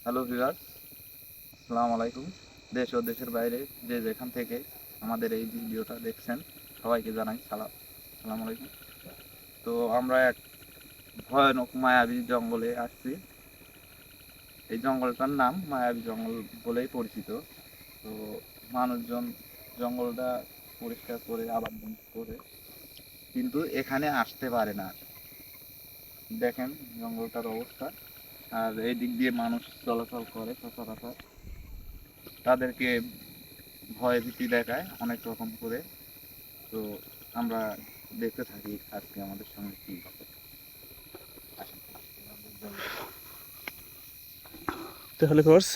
Hello viewers, আসসালামু আলাইকুম। দেশ ও দেশের বাইরে যে যেখান থেকে আমাদের এই ভিডিওটা দেখছেন সবাইকে জানাই সালাম আলাইকুম। তো আমরা এক ভয়ানক মায়াবী জঙ্গলে আসছি। এই জঙ্গলটার নাম মায়াবী জঙ্গল বলেই পরিচিত। তো মানুষজন জঙ্গলটা পরিষ্কার করে আবার করে, কিন্তু এখানে আসতে পারে না। দেখেন জঙ্গলটার অবস্থা। আর এই দিক দিয়ে মানুষ চলাচল করে সচরাচর, তাদেরকে ভয় ভীতি দেখায় অনেক রকম করে। তো আমরা দেখতে থাকি আজকে আমাদের সঙ্গে কি হবে। আসেন। তাহলে ভিউয়ার্স,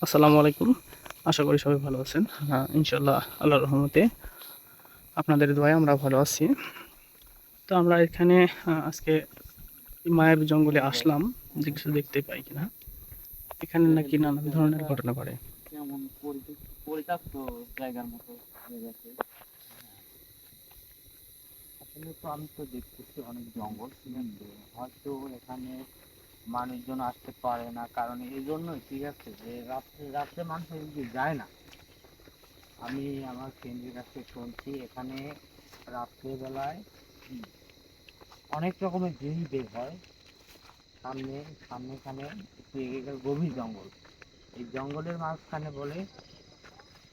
আসসালামু আলাইকুম। আশা করি সবাই ভালো আছেন। ইনশাল্লাহ আল্লাহর রহমতে আপনাদের দোয়ায় আমরা ভালো আছি। তো আমরা এখানে আজকে মায়াবী জঙ্গলে আসলাম যে কিছু দেখতে পাই কিনা। এখানে নাকি নানা ধরনের ঘটনা ঘটে। কেমন পরিত্যক্ত জায়গার মতো হয়ে গেছে। আসলে তো আমি তো দেখতেছি অনেক জঙ্গল, কিন্তু হয়তো এখানে মানুষজন আসতে পারে না, কারণ এই জন্যই ঠিক আছে যে রাত্রে রাত্রে মানুষ এদিকে যায় না। আমি আমার ফ্রেন্ডের কাছে শুনছি এখানে রাত্রেবেলায় অনেক রকমের জিনিস বের হয়। সামনে সামনে এখানে একটু এগিয়ে গভীর জঙ্গল। এই জঙ্গলের মাঝখানে বলে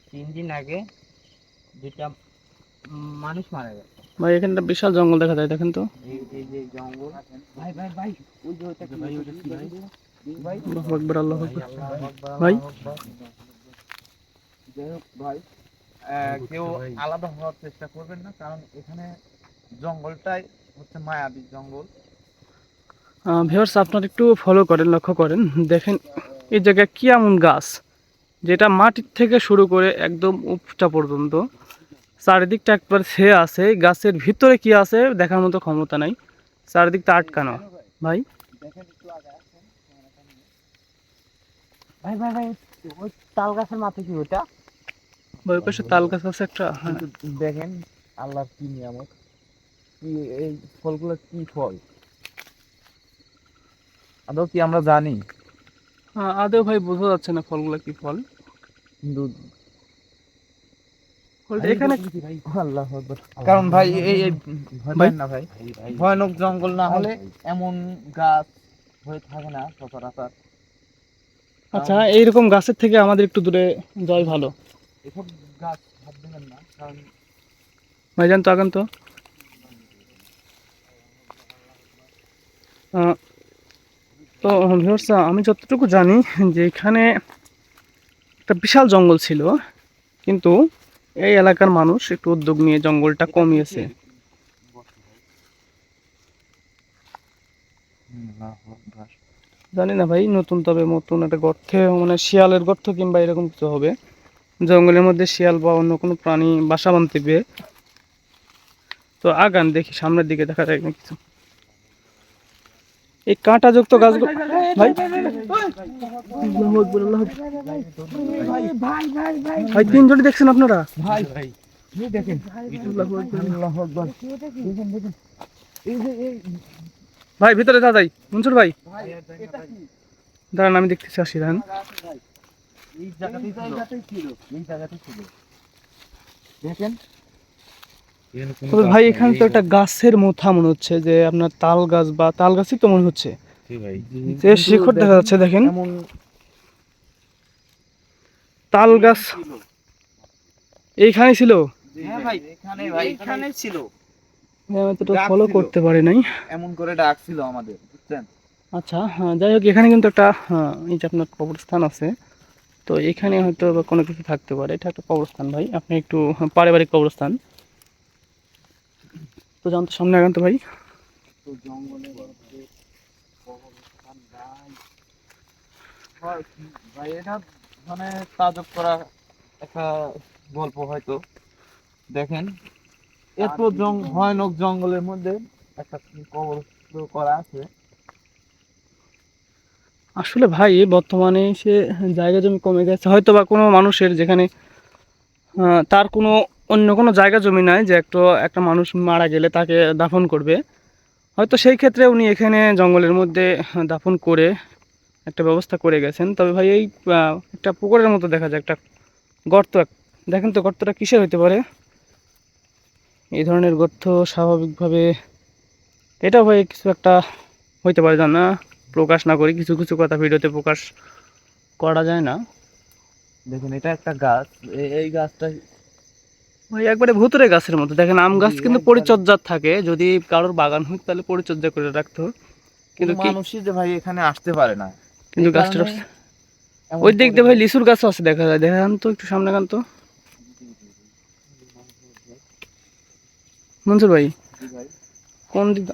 3 দিন আগে দুইটা মানুষ মারা গেছে। ভাই, এখানে একটা বিশাল জঙ্গল দেখা যায়, দেখেন তো। এই যে জঙ্গল, ভাই ভাই ভাই, ওই যে ওইটা কি ভাই, ওইটা কি ভাই, ভাই আল্লাহু আকবার, আল্লাহু ভাই, আকবার। আল্লাহু আকবার, ভাই, আল্লাহু আকবার। যাই হোক ভাই, কেউ আলাদা হওয়ার চেষ্টা করবেন না, কারণ এখানে জঙ্গলটাই হচ্ছে মায়াবী জঙ্গল। ভিউয়ার্স, আপনারা একটু ফলো করেন, লক্ষ্য করেন, দেখেন এই জায়গায় কি এমন গাছ যেটা মাটির থেকে শুরু করে একদম উপচা পর্যন্ত চারিদিকটা একবার ছেয়ে আছে। গাছের ভিতরে কি আছে দেখার মতো ক্ষমতা নাই, চারিদিকটা আটকানো। ভাই, দেখেন একটু আগে আসেন, ভাই ভাই ভাই, ওই তাল গাছের মাথায় কি ওটা? ওই পাশে তাল গাছ আছে একটা, হ্যাঁ। কিন্তু দেখেন আল্লাহর কি নিয়ামত, কি এই ফলগুলো কি ফল আদৌ কি আমরা জানি? আদৌ ভাই বোঝা যাচ্ছে না ফলগুলা কি ফল। কিন্তু ফলটা এখানে। আল্লাহ আকবার। কারণ ভাই এই এই ভয় ভাই, পান না ভাই, ভয়ানক জঙ্গল না হলে এমন গাছ হয়ে থাকে না সচরাচর। কারণ আচ্ছা, এইরকম গাছের থেকে আমাদের একটু দূরে যাওয়াই ভালো। এসব গাছ হাত দেবেন না, কারণ ভাইজান তো আগান তো। আহ, তো ভিউয়ার্স, আমি যতটুকু জানি যে এখানে একটা বিশাল জঙ্গল ছিল, কিন্তু এই এলাকার মানুষ একটু উদ্যোগ নিয়ে জঙ্গলটা এটা কমিয়েছে। কিসের বস্তু ভাই? আল্লাহু আকবার। জানি না ভাই, নতুন তবে নতুন একটা গর্তে, মানে শিয়ালের গর্ত কিংবা এরকম কিছু হবে। জঙ্গলের মধ্যে শিয়াল বা অন্য কোনো প্রাণী বাসা বাঁধতে। তো আগান, দেখি সামনের দিকে দেখা যায় না কিছু। এই কাঁটাযুক্ত গাছগুলো ভাই। আল্লাহু আকবার, আল্লাহু আকবার। ভাই, তিনজনই দেখছেন আপনারা? ভাই ভাই, এই দেখেন, আল্লাহু আকবার। আল্লাহু আকবার। দেখেন দেখেন, এই যে এই ভাই, ভিতরে যা যাই মনসুর ভাই, ভাই, এটা কি? দাঁড়ান আমি দেখতেছি, আসি দাঁড়ান। ভাই, এই জায়গাতেই ছিল, এই জায়গাতেই ছিল। দেখেন তবে ভাই, এখানে তো একটা গাছের মোথা মনে হচ্ছে, যে আপনার তাল গাছ বা তাল গাছই তো মনে হচ্ছে, যে শিকড় দেখা যাচ্ছে, দেখেন এমন তাল গাছ ছিল। এইখানেই ছিল। হ্যাঁ ভাই, এখানে ভাই, এখানে ছিল, আমি তো ডাক ফলো ছিল, করতে পারি নাই। এমন করে ডাক ছিল আমাদের, বুঝছেন? আচ্ছা, হ্যাঁ, যাই হোক, এখানে কিন্তু একটা এই যে আপনার কবরস্থান আছে। তো এখানে হয়তো বা কোনো কিছু থাকতে পারে। এটা একটা কবরস্থান ভাই, আপনি একটু পারিবারিক কবরস্থান। তো জানতো সামনে আগান তো ভাই। তো জঙ্গলের মধ্যে কবরস্থান ভাই, হয় কি ভাই, এটা মানে তাজব করা একটা গল্প হয়তো। দেখেন এত ভয়ানক জঙ্গলের মধ্যে একটা কবর করা আছে। আসলে ভাই, বর্তমানে সে জায়গা জমি কমে গেছে, হয়তো বা কোনো মানুষের যেখানে তার কোনো অন্য কোনো জায়গা জমি নাই, যে একটু একটা মানুষ মারা গেলে তাকে দাফন করবে, হয়তো সেই ক্ষেত্রে উনি এখানে জঙ্গলের মধ্যে দাফন করে একটা ব্যবস্থা করে গেছেন। তবে ভাই এই একটা পুকুরের মতো দেখা যায়, একটা গর্ত দেখেন তো গর্তটা কিসের হতে পারে? এই ধরনের গর্ত স্বাভাবিকভাবে এটাও ভাই কিছু একটা হইতে পারে, জানা প্রকাশ না করি, কিছু কিছু কথা ভিডিওতে প্রকাশ করা যায় না। দেখেন এটা একটা গাছ, এই গাছটা ভাই একবারে ভুতুরে গাছের মতো দেখেন, আম গাছ জি, কিন্তু একবারে। পরিচর্যা থাকে, যদি কারোর বাগান হয় তাহলে পরিচর্যা করে রাখতো, কোনো কিন্তু কি মানুষই যে ভাই এখানে আসতে পারে না, কিন্তু এই গাছটা কারণে এমন ওই দিক করে দিয়ে ভাই দেয়। লিচুর গাছও আছে দেখা যায়, দেখান তো একটু সামনে গান তো মনসুর ভাই, জি ভাই। কোন দিক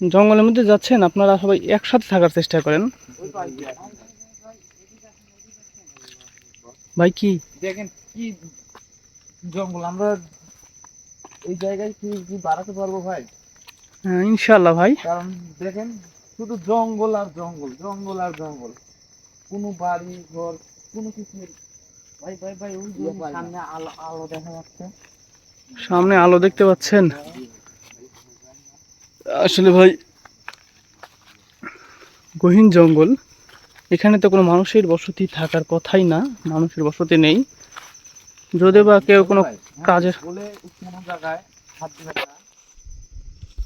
জঙ্গলের মধ্যে যাচ্ছেন আপনারা সবাই একসাথে থাকার চেষ্টা করেন। ওই ভাই, ভাই কি দেখেন কি জঙ্গল, আমরা এই জায়গায় কি কি বাড়াতে পারবো ভাই? ইনশাল্লাহ ভাই। কারণ দেখেন শুধু জঙ্গল আর জঙ্গল, জঙ্গল আর জঙ্গল, কোনো বাড়ি ঘর কোনো কিছু নেই। ভাই ভাই ভাই, ওই যে সামনে আলো আলো দেখা যাচ্ছে। সামনে আলো দেখতে পাচ্ছেন? আসলে ভাই গহীন জঙ্গল, এখানে তো কোনো মানুষের বসতি থাকার কথাই না, মানুষের বসতি নেই, যদি বা কেউ কোনো ভাই, হ্যাঁ, কাজের বলে কোনো জায়গায় হাত দিবেন না।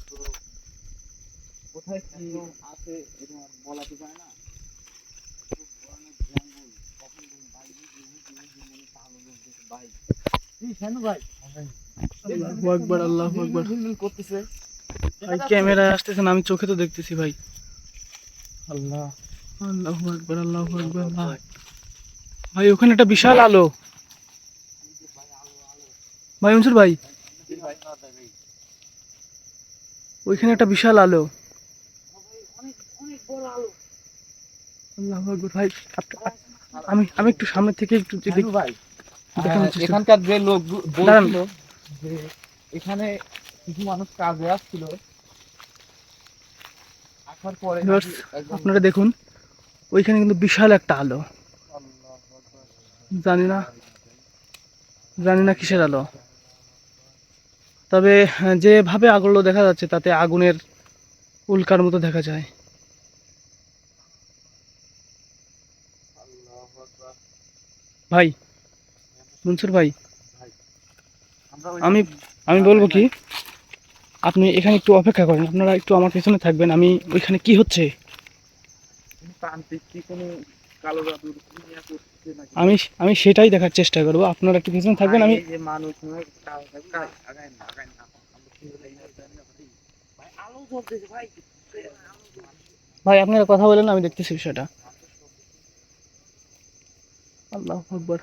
তো কোথায় কি আছে এটা বলা তো যায় না। তো ভয়ানক জঙ্গল, কখন কোন বাইরে ভালো লোক দেখে ভাই। জি শানু ভাই, আল্লাহু আকবার, আল্লাহু আকবার। ঝিলমিল করতেছে। ভাই ক্যামেরায় আসতেছে না, আমি চোখে তো দেখতেছি ভাই। আল্লাহ, আল্লাহু আকবার, আল্লাহু আকবার। ভাই ওখানে একটা বিশাল আলো, ভাই মনসুর ভাই জি ভাই, ওইখানে একটা বিশাল আলো। অনেক অনেক বড় আলো। আল্লাহু আকবার ভাই, আমি আমি একটু সামনে থেকে একটু যদি শানু ভাই, দেখানোর চেষ্টা এখানকার যে লোক দাঁড়ান। বলছিল যে এখানে কিছু মানুষ কাজে আসছিল, আসার পরে ভিউয়ার্স, নাকি একদম আপনারা দেখুন ওইখানে কিন্তু বিশাল একটা আলো, জানি না জানি না কিসের আলো, তবে যেভাবে আগুলো দেখা যাচ্ছে তাতে আগুনের উল্কার মতো দেখা যায়। ভাই মনসুর ভাই, আমরা আমি আমি বলবো কি, আপনি এখানে একটু অপেক্ষা করেন, আপনারা একটু আমার পেছনে থাকবেন, আমি ওইখানে কি হচ্ছে তান্ত্রিক কি কোনো কালো জাদুর দুনিয়া করছে নাকি? আমি আমি সেটাই দেখার চেষ্টা করব, আপনারা একটু পেছনে থাকবেন। আমি এই যে মানুষ নয়, আগায় না আগায় না, আমরা কি বলে এই জানি না ভাই। ভাই আলো জ্বলতেছে ভাই, ভাই আপনারা কথা বলেন, আমি দেখতেছি বিষয়টা। আল্লাহু আকবার।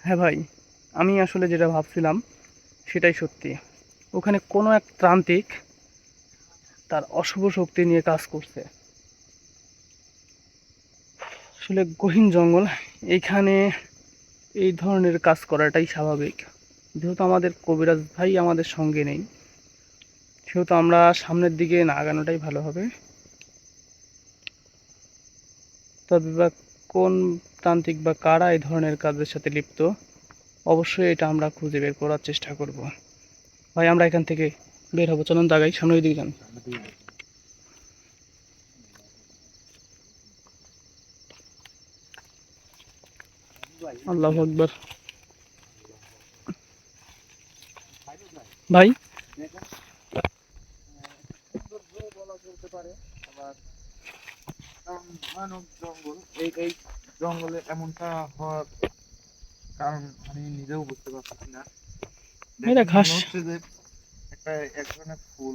হ্যাঁ ভাই, আমি আসলে যেটা ভাবছিলাম সেটাই সত্যি, ওখানে কোনো এক তান্ত্রিক তার অশুভ শক্তি নিয়ে কাজ করছে। আসলে গহীন জঙ্গল, এইখানে এই ধরনের কাজ করাটাই স্বাভাবিক, যেহেতু আমাদের কবিরাজ ভাই আমাদের সঙ্গে নেই, সেহেতু আমরা সামনের দিকে না আগানোটাই ভালো হবে। তবে বা কোন তান্ত্রিক বা কারা এই ধরনের কাজের সাথে লিপ্ত, অবশ্যই এটা আমরা খুঁজে বের করার চেষ্টা করব। ভাই আমরা এখান থেকে বের হবো, চলুন তো আগাই, সামনের দিকে যান। আল্লাহু আকবার। ভাই সৌন্দর্য বলা চলতে পারে, আবার কারণ ভয়ানক জঙ্গল, এই জঙ্গলে এমনটা হওয়ার কারণ আমি নিজেও বুঝতে পারছি না। এটা দেখে ঘাস। মনে হচ্ছে যে একটা এক ধরনের ফুল,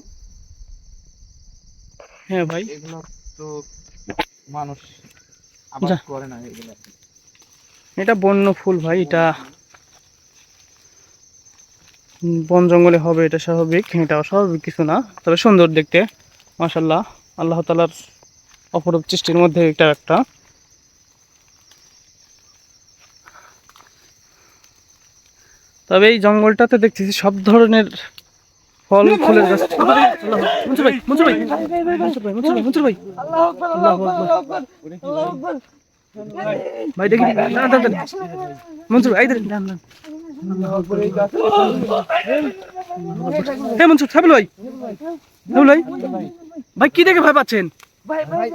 হ্যাঁ ভাই, এগুলো তো মানুষ আবাদ যা করে না এগুলো। এটা বন্য ফুল ভাই, এটা বন জঙ্গলে হবে, এটা স্বাভাবিক, এটা অস্বাভাবিক কিছু না, তবে সুন্দর দেখতে, মাশাল্লাহ, আল্লাহ তাআলার অপরূপ সৃষ্টির মধ্যে এটা একটা। তবে এই জঙ্গলটাতে দেখতেছি সব ধরনের ফল ফুলের গাছ। মনসুর ভাই, মনসুর ভাই, মনসুর ভাই, মনসুর ভাই, মনসুর ভাই, আল্লাহু আকবার। ভাই দেখি, না না না, মনসুর ভাই, এই দেখেন, না না, আল্লাহু আকবার। হে মনসুর, সাবিল ভাই, সাবিল ভাই, ভাই কি দেখে ভয় পাচ্ছেন? ভাই ভাই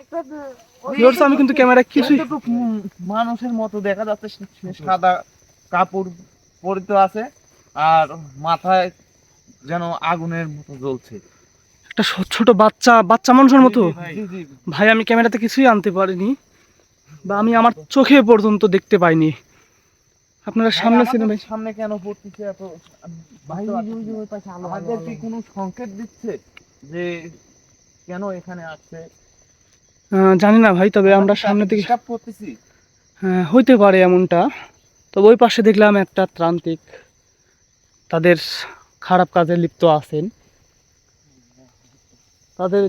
একটা ভিউয়ার্স, আমি কিন্তু ক্যামেরা কিছুই মানুষের মতো দেখা যাচ্ছে, সাদা কাপড় পরিত আছে আর মাথায় যেন আগুনের মতো জ্বলছে। একটা ছোট বাচ্চা বাচ্চা মানুষের মতো। জি জি ভাই আমি ক্যামেরাতে কিছুই আনতে পারিনি, বা আমি আমার চোখে পর্যন্ত দেখতে পাইনি। আপনারা সামনে ছিলেন ভাই। সামনে কেন পড়তেছে এত? ভাই আমাদের কি কোনো সংকেত দিচ্ছে যে কেন এখানে আসছে? জানি না ভাই, তবে আমরা কি সামনে তাকে থেকে ডিস্টার্ব করতেছি? হইতে পারে এমনটা। তবে ওই পাশে দেখলাম একটা ত্রান্তিক তাদের খারাপ কাজে লিপ্ত আছেন। তাদের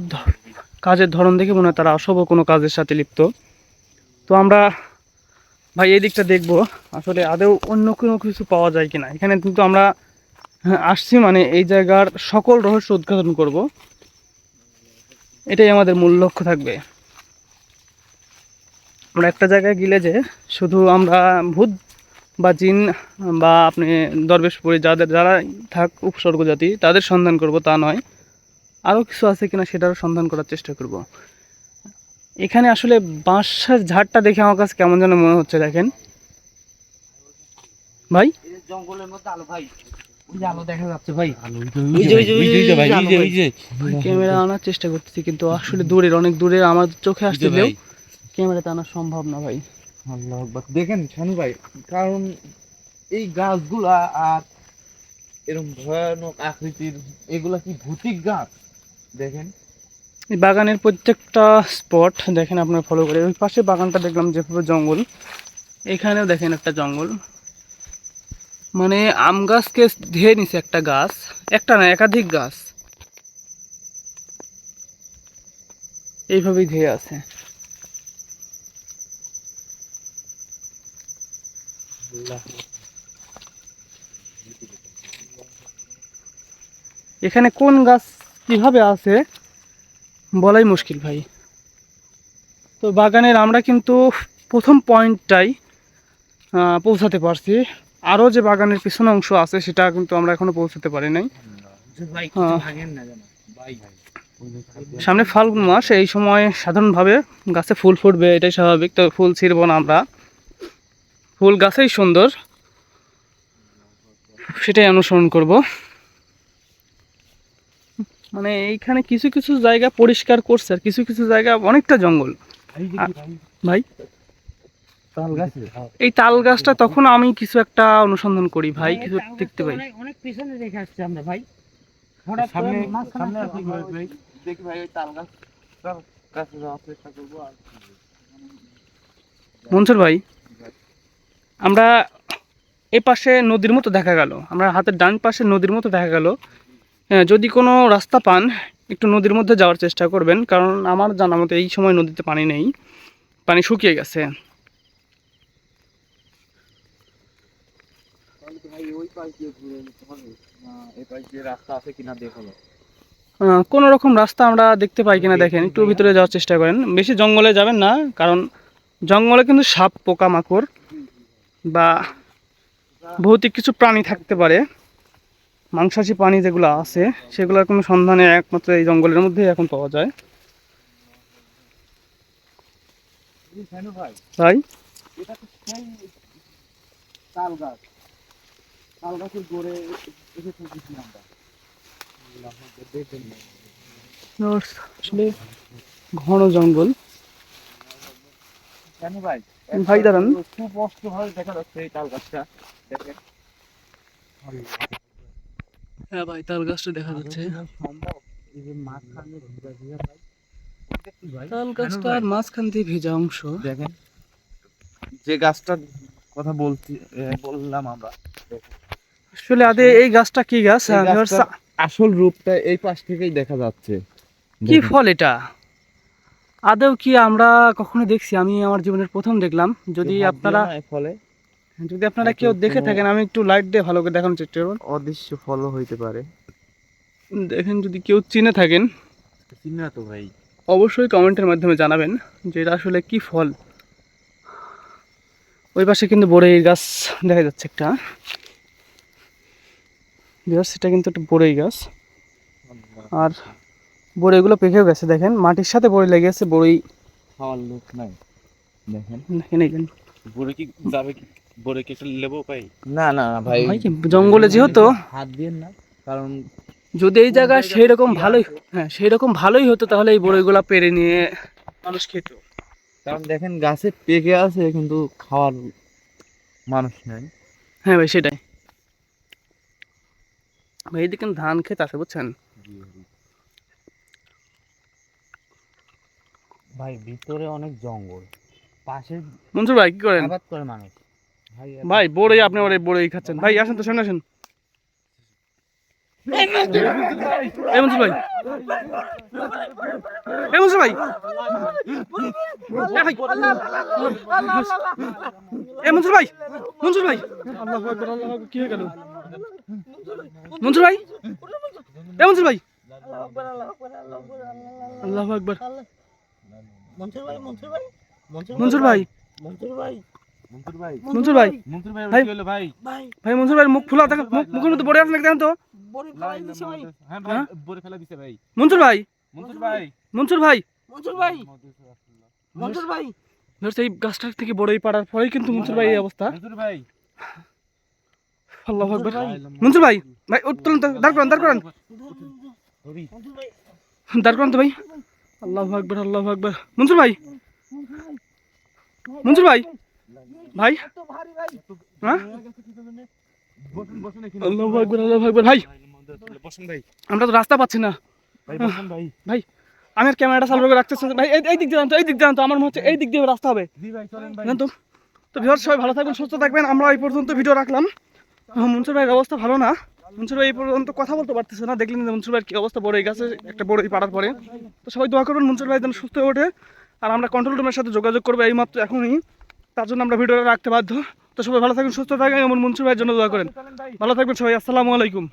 কাজের ধরন দেখে মনে হয় তারা অশুভ কোনো কাজের সাথে লিপ্ত। তো আমরা ভাই এই দিকটা দেখবো আসলে আদৌ অন্য কোনো কিছু পাওয়া যায় কিনা। এখানে কিন্তু আমরা আসছি মানে এই জায়গার সকল রহস্য উদ্ঘাটন করব, এটাই আমাদের মূল লক্ষ্য থাকবে। আমরা একটা জায়গায় গেলে যে শুধু আমরা ভূত বা জিন বা আপনি দরবেশপুরি যারা থাক উপসর্গ জাতি তাদের সন্ধান করব তা নয়, আরও কিছু আছে কিনা সেটারও সন্ধান করার চেষ্টা করব। এখানে আসলে বাঁশের ঝাড়টা দেখে আমার কাছে কেমন যেন মনে হচ্ছে। দেখেন ভাই, জঙ্গলের মধ্যে আলো ভাই, ওই যে আলো দেখা যাচ্ছে ভাই। ক্যামেরা আনার চেষ্টা করতেছি কিন্তু আসলে দূরের, অনেক দূরে, আমার চোখে আসতে দিলেও ক্যামেরাতে আনা সম্ভব না ভাই। আল্লাহু আকবার। দেখেন শানু ভাই, কারণ এই গাছগুলা আর এরকম ভয়ানক আকৃতির, এগুলা কি ভৌতিক গাছ? দেখেন এই বাগানের প্রত্যেকটা স্পট দেখেন আপনার ফলো করে। ওই পাশে বাগানটা দেখলাম যে পুরো জঙ্গল, এখানেও দেখেন একটা জঙ্গল, মানে আম গাছকে ধেয়ে নিছে একটা গাছ, একটা না একাধিক গাছ এইভাবেই ধেয়ে আছে। এখানে কোন গাছ কিভাবে আছে বলাই মুশকিল ভাই। তো বাগানের আমরা কিন্তু প্রথম পয়েন্টটাই পৌঁছাতে পারছি। আরও যে বাগানের পিছনে অংশ আছে সেটা কিন্তু আমরা এখনো পৌঁছাতে পারি নাই। সামনে ফাল্গুন মাস, এই সময় সাধারণভাবে গাছে ফুল ফুটবে, এটাই স্বাভাবিক। তো ফুল ছিঁড়ব না আমরা, ফুল গাছেই সুন্দর, সেটাই অনুসরণ করব। মানে এইখানে কিছু কিছু জায়গা পরিষ্কার করছে আর কিছু কিছু জায়গা অনেকটা জঙ্গল। ভাই এই তাল গাছটা তখন আমি কিছু একটা অনুসন্ধান করি ভাই, কিছু দেখতে পাই। অনেক পিছনে রেখে আসছে আমরা ভাই। সামনে সামনে আর কি ভাই, দেখি ভাই ওই তাল গাছটার কাছে যাওয়ার চেষ্টা করবো। আর মনসুর ভাই, আমরা এ পাশে নদীর মতো দেখা গেল, আমরা হাতের ডান পাশে নদীর মতো দেখা গেল। হ্যাঁ, যদি কোনো রাস্তা পান একটু নদীর মধ্যে যাওয়ার চেষ্টা করবেন, কারণ আমার জানা মতো এই সময় নদীতে পানি নেই, পানি শুকিয়ে গেছে। ভাই ওই পাশ দিয়ে ঘুরে যেতে হবে না, এই পাশ দিয়ে রাস্তা আছে কিনা দেখো। কোনো রকম রাস্তা আমরা দেখতে পাই কিনা দেখেন, একটু ভিতরে যাওয়ার চেষ্টা করেন। বেশি জঙ্গলে যাবেন না, কারণ জঙ্গলে কিন্তু সাপ পোকামাকড় বা ভৌতিক কিছু প্রাণী থাকতে পারে। মাংসাশী প্রাণী যেগুলো আছে সেগুলোর কোনো সন্ধানে একমাত্র এই জঙ্গলের মধ্যেই এখন পাওয়া যায়। তাই এটা তো সেই তাল গাছ, তাল গাছের গোড়ে এসে থেকেছি আমরা। আসলে ঘন জঙ্গল। কেন ভাই? ভাই দাঁড়ান, খুব কষ্ট ভাবে দেখা যাচ্ছে এই তাল গাছটা। দেখেন হ্যাঁ ভাই তাল গাছটা দেখা যাচ্ছে। সম্ভব এই যে মাঝখানে ভাই, তাল গাছটার মাঝখান দিয়ে ভেজা অংশ। দেখেন যে গাছটার কথা বললাম আমরা, আসলে আদে এই গাছটা কি গাছ? এই গাছটার আসল রূপটা এই পাশ থেকেই দেখা যাচ্ছে। কি ফল এটা? আদৌ কি আমরা কখনো দেখছি? আমি আমার জীবনের প্রথম দেখলাম। যদি আপনারা ফলে কেউ দেখে থাকেন, আমি একটু লাইট দিয়ে ভালো করে দেখানোর চেষ্টা করব। অদৃশ্য ফলও হইতে পারে। দেখেন যদি কেউ চিনে থাকেন চিনি না তো ভাই, অবশ্যই কমেন্টের মাধ্যমে জানাবেন যে এটা আসলে কি ফল। ওই পাশে কিন্তু বড়ই গাছ দেখা যাচ্ছে একটা, সেটা কিন্তু একটা বড়ই গাছ। আর বড়িগুলো পেকেও গেছে, দেখেন মাটির সাথে বড়ি লেগে গেছে, বড়ি খাওয়ার লোক নাই দেখেন। দেখেন এই বড়ে কি যাবে কি? বড়ে কি একটা লেবু পাই? না না না ভাই, ভাই কি জঙ্গলে যেহেতু, হাত দিয়ে না, কারণ যদি এই জায়গায় সেই রকম ভালোই, হ্যাঁ সেই রকম ভালোই হতো তাহলে এই বড়িগুলা পেরে নিয়ে মানুষ খেত। কারণ দেখেন গাছে পেকে আছে কিন্তু খাওয়ার মানুষ নেই। হ্যাঁ ভাই সেটাই ভাই, এদিকে কিন্তু ধান ক্ষেত আছে বুঝছেন। ভাই ভিতরে অনেক জঙ্গল, পাশে মনসুর ভাই কি করেন? আবাদ করে মানুষ। ভাই ভাই বড়ই, আপনি ওর বড়ই খাচ্ছেন ভাই, আসেন তো সামনে আসেন। এই মনসুর ভাই, এই মনসুর ভাই, এই মনসুর ভাই, মনসুর ভাই, আল্লাহু আকবার, আল্লাহু আকবার, কি হয়ে গেল? মনসুর ভাই, এই মনসুর ভাই, আল্লাহু আকবার, মনসুর ভাই, মনসুর ভাই, মনসুর ভাই, মনসুর ভাই, মন্টুর ভাই, মনসুর ভাই, মন্টুর ভাই ভাই। কি হলো ভাই? ভাই ভাই মনসুর ভাই মুখ খোলা, দেখেন মুখের মধ্যে পড়ে আছে নাকি দেখেন তো। বড়ি ফেলাই দিছে ভাই, হ্যাঁ ভাই, হ্যাঁ? বড়ে ফেলা দিছে ভাই। মনসুর ভাই, মন্টুর ভাই, মনসুর ভাই, মনসুর ভাই, মনসুর ভাই, ধরছে এই গাছটা থেকে বড়ই পাড়ার পরেই কিন্তু মনসুর ভাই এই অবস্থা। মন্টুর ভাই, আল্লাহু আকবার, মনসুর ভাই, ভাই উঠলেন তো, দাঁড় করান, দাঁড় করান, মনসুর ভাই, দাঁড় করান তো ভাই। আল্লাহু আকবার, আল্লাহু আকবার, মনসুর ভাই, মনসুর ভাই, ভাই, এত ভারী ভাই, হ্যাঁ, বসুন বসুন এখানে। আল্লাহু আকবার, আল্লাহু আকবার, ভাই বসুন ভাই, আমরা তো রাস্তা পাচ্ছি না ভাই বসুন ভাই। ভাই। আমি আর ক্যামেরাটা চালু করে রাখতেছি ভাই, এই দিক দিয়ে জানতো, এই দিক দিয়ে জানতো, আমার মনে হচ্ছে এই দিক দিয়ে রাস্তা হবে জি ভাই চলেন ভাই। জানতো। তো ভিউয়ার্স সবাই ভালো থাকবেন, সুস্থ থাকবেন, আমরা এই পর্যন্ত ভিডিও রাখলাম। মনসুর ভাইয়ের অবস্থা ভালো না, মনসুর ভাই এই পর্যন্ত কথা বলতে পারতেছে না, দেখলেন যে মনসুর ভাইয়ের কি অবস্থা, বড়ই গাছে একটা বড়ই পাড়ার পরে। তো সবাই দোয়া করবেন মনসুর ভাই যেন সুস্থ হয়ে ওঠে, আর আমরা কন্ট্রোল রুমের সাথে যোগাযোগ করবো এই মাত্র এখনই, তার জন্য আমরা ভিডিওটা রাখতে বাধ্য। তো সবাই ভালো থাকবেন, সুস্থ থাকবেন, এবং মনসুর ভাইয়ের জন্য দোয়া করেন। ভালো থাকবেন সবাই, আসসালামু আলাইকুম।